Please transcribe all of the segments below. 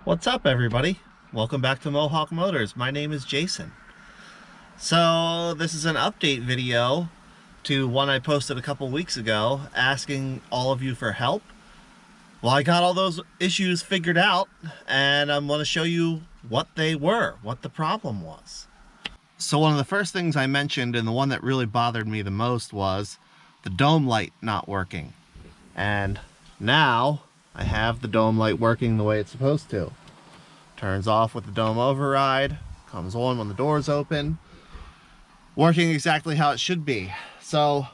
What's up, everybody? Welcome back to Mohawk Motors. My name is Jason. So this is an update video to one I posted a couple weeks ago asking all of you for help. Well, I got all those issues figured out and I'm going to show you what they were, what the problem was. So one of the first things I mentioned, and the one that really bothered me the most, was the dome light not working. And now I have the dome light working the way it's supposed to. Turns off with the dome override, comes on when the doors open, working exactly how it should be. So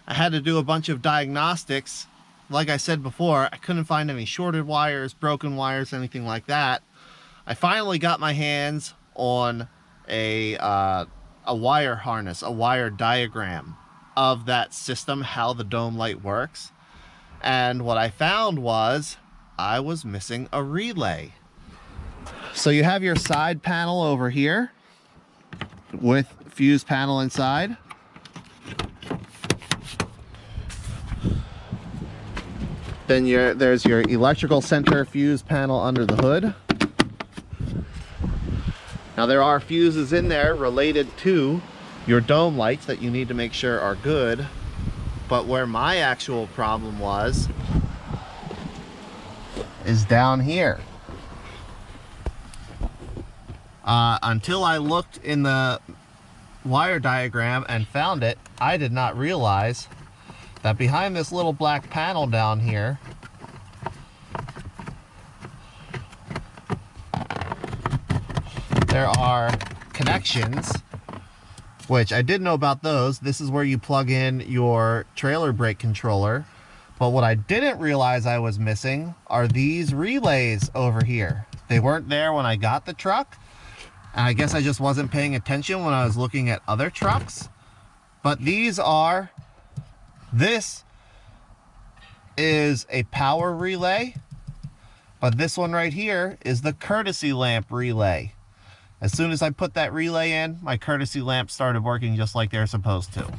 I had to do a bunch of diagnostics. Like I said before, I couldn't find any shorted wires, broken wires, anything like that. I finally got my hands on a wire harness, a wire diagram of that system, how the dome light works. And what I found was I was missing a relay. So you have your side panel over here with fuse panel inside. Then there's your electrical center fuse panel under the hood. Now there are fuses in there related to your dome lights that you need to make sure are good. But where my actual problem was is down here. Until I looked in the wire diagram and found it, I did not realize that behind this little black panel down here, there are connections, which I did know about those. This is where you plug in your trailer brake controller. But what I didn't realize I was missing are these relays over here. They weren't there when I got the truck. And I guess I just wasn't paying attention when I was looking at other trucks. But this is a power relay. But this one right here is the courtesy lamp relay. As soon as I put that relay in, my courtesy lamp started working just like they're supposed to.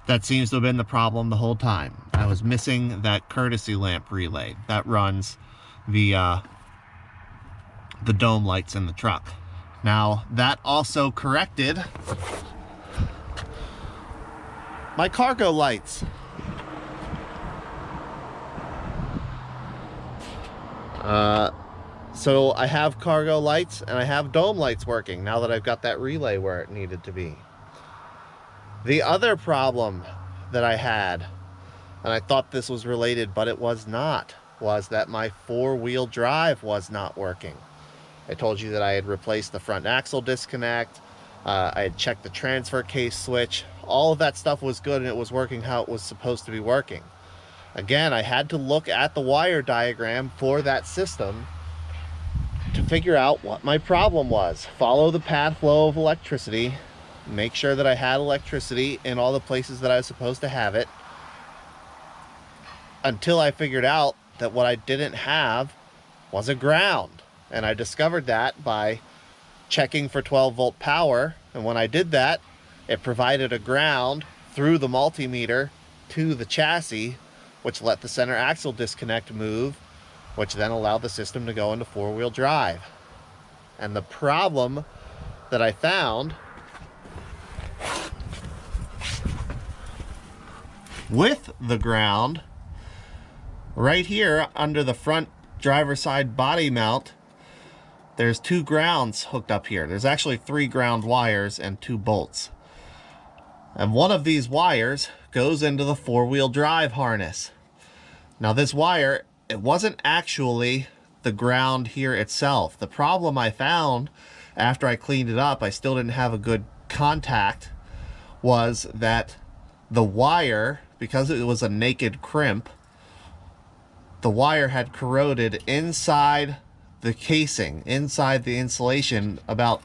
That seems to have been the problem the whole time. I was missing that courtesy lamp relay that runs the dome lights in the truck. Now, that also corrected my cargo lights. So I have cargo lights and I have dome lights working now that I've got that relay where it needed to be. The other problem that I had, and I thought this was related, but it was not, was that my four-wheel drive was not working. I told you that I had replaced the front axle disconnect. I had checked the transfer case switch. All of that stuff was good and it was working how it was supposed to be working. Again, I had to look at the wire diagram for that system to figure out what my problem was. Follow the path flow of electricity. Make sure that I had electricity in all the places that I was supposed to have it. Until I figured out that what I didn't have was a ground. And I discovered that by checking for 12-volt power. And when I did that, it provided a ground through the multimeter to the chassis, which let the center axle disconnect move, which then allowed the system to go into four-wheel drive. And the problem that I found with the ground, right here under the front driver's side body mount, there's two grounds hooked up here. There's actually 3 ground wires and 2 bolts. And one of these wires goes into the four-wheel drive harness. Now this wire, it wasn't actually the ground here itself. The problem I found after I cleaned it up, I still didn't have a good contact, was that the wire, because it was a naked crimp, the wire had corroded inside the casing, inside the insulation, about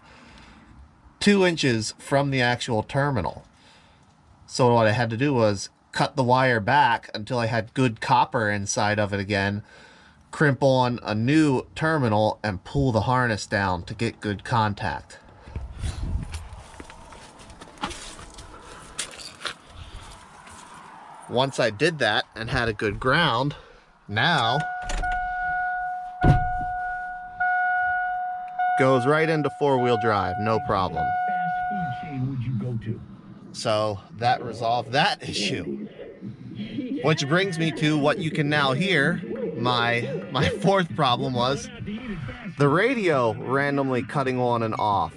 2 inches from the actual terminal. So what I had to do was cut the wire back until I had good copper inside of it again, crimp on a new terminal, and pull the harness down to get good contact. Once I did that and had a good ground, now Goes right into four-wheel drive, no problem. So that resolved that issue. Which brings me to what you can now hear. My fourth problem was the radio randomly cutting on and off.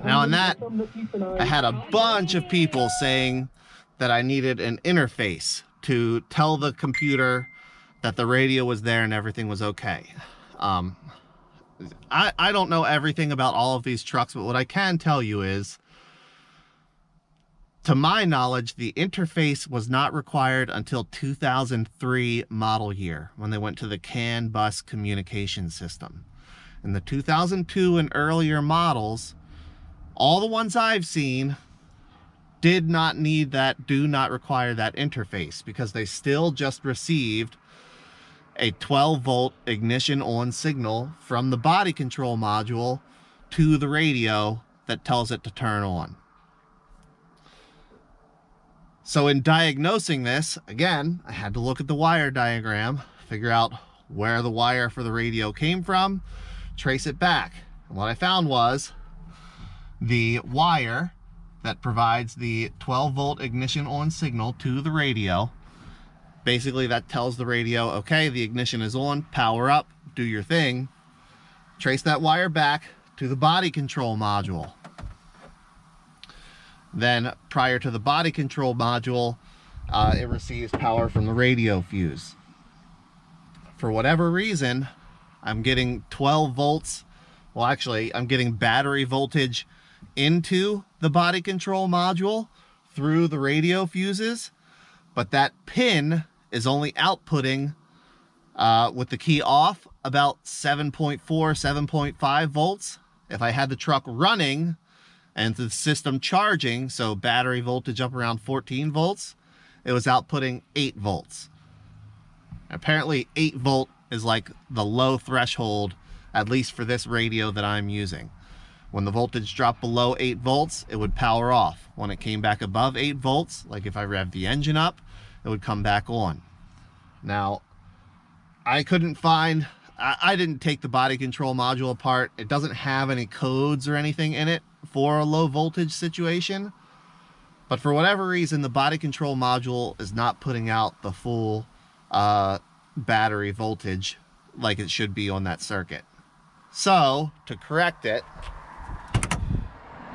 Now in that, I had a bunch of people saying that I needed an interface to tell the computer that the radio was there and everything was okay. I don't know everything about all of these trucks, but what I can tell you is, to my knowledge, the interface was not required until 2003 model year, when they went to the CAN bus communication system. In the 2002 and earlier models, all the ones I've seen did not need that, do not require that interface, because they still just received a 12-volt ignition on signal from the body control module to the radio that tells it to turn on. So in diagnosing this, again, I had to look at the wire diagram, figure out where the wire for the radio came from, trace it back. And what I found was the wire that provides the 12-volt ignition on signal to the radio. Basically, that tells the radio, okay, the ignition is on, power up, do your thing. Trace that wire back to the body control module. Then, prior to the body control module, it receives power from the radio fuse. For whatever reason, I'm getting 12 volts. Well, actually, I'm getting battery voltage into the body control module through the radio fuses, but that pin is only outputting with the key off about 7.4, 7.5 volts. If I had the truck running and the system charging, so battery voltage up around 14 volts, it was outputting 8 volts. Apparently 8 volt is like the low threshold, at least for this radio that I'm using. When the voltage dropped below 8 volts, it would power off. When it came back above 8 volts, like if I revved the engine up, it would come back on. Now, I couldn't find, I didn't take the body control module apart. It doesn't have any codes or anything in it for a low voltage situation. But for whatever reason, the body control module is not putting out the full battery voltage like it should be on that circuit. So, to correct it,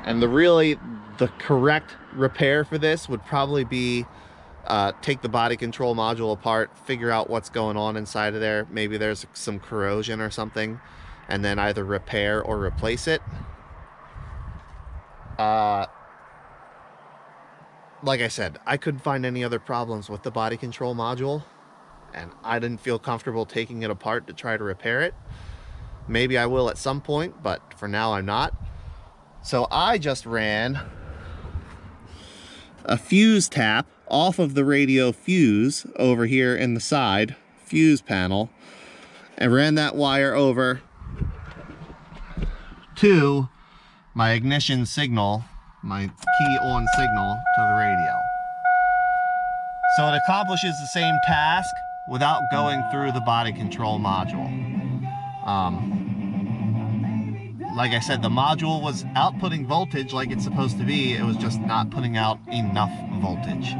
and the correct repair for this would probably be take the body control module apart, figure out what's going on inside of there. Maybe there's some corrosion or something, and then either repair or replace it. Like I said, I couldn't find any other problems with the body control module, and I didn't feel comfortable taking it apart to try to repair it. Maybe I will at some point, but for now I'm not. So I just ran a fuse tap off of the radio fuse over here in the side fuse panel and ran that wire over to my ignition signal, my key on signal to the radio. So it accomplishes the same task without going through the body control module. Like I said, the module was outputting voltage like it's supposed to be. It was just not putting out enough voltage.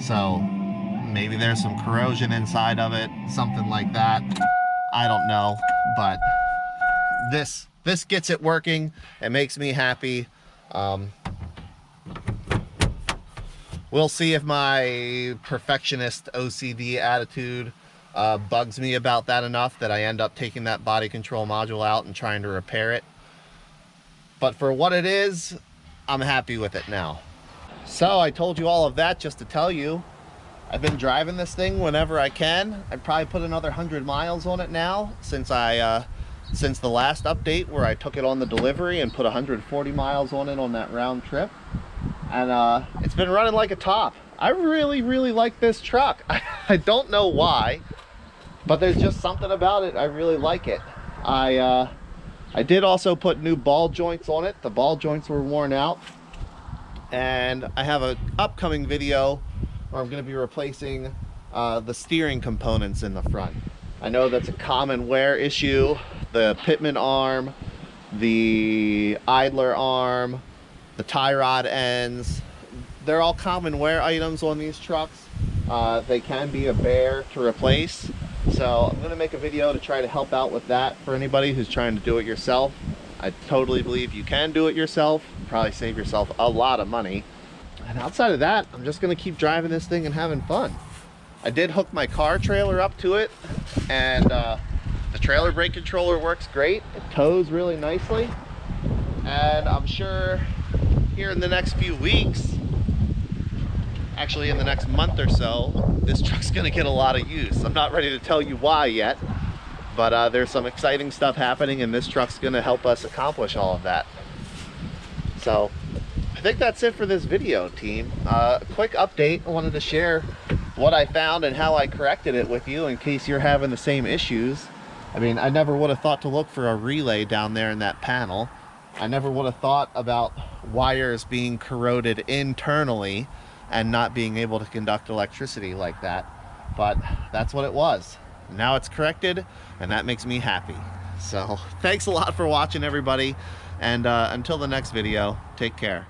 So maybe there's some corrosion inside of it, something like that. I don't know, but this gets it working. It makes me happy. We'll see if my perfectionist OCD attitude bugs me about that enough that I end up taking that body control module out and trying to repair it. But for what it is, I'm happy with it now. So I told you all of that just to tell you I've been driving this thing whenever I can. I'd probably put another 100 miles on it now since since the last update where I took it on the delivery and put 140 miles on it on that round trip. And it's been running like a top. I really like this truck. I don't know why, but there's just something about it. I really like it. I did also put new ball joints on it. The ball joints were worn out, and I have an upcoming video where I'm going to be replacing the steering components in the front. I know that's a common wear issue. The pitman arm, the idler arm, the tie rod ends, they're all common wear items on these trucks. They can be a bear to replace. So I'm gonna make a video to try to help out with that for anybody who's trying to do it yourself. I totally believe you can do it yourself. Probably save yourself a lot of money. And outside of that, I'm just gonna keep driving this thing and having fun. I did hook my car trailer up to it, and the trailer brake controller works great. It tows really nicely. And I'm sure here in the next few weeks, actually in the next month or so, this truck's gonna get a lot of use. I'm not ready to tell you why yet, but there's some exciting stuff happening, and this truck's gonna help us accomplish all of that. So I think that's it for this video, team. Quick update. I wanted to share what I found and how I corrected it with you in case you're having the same issues. I mean, I never would have thought to look for a relay down there in that panel. I never would have thought about wires being corroded internally and not being able to conduct electricity like that. But that's what it was. Now it's corrected, and that makes me happy. So thanks a lot for watching, everybody. And until the next video, take care.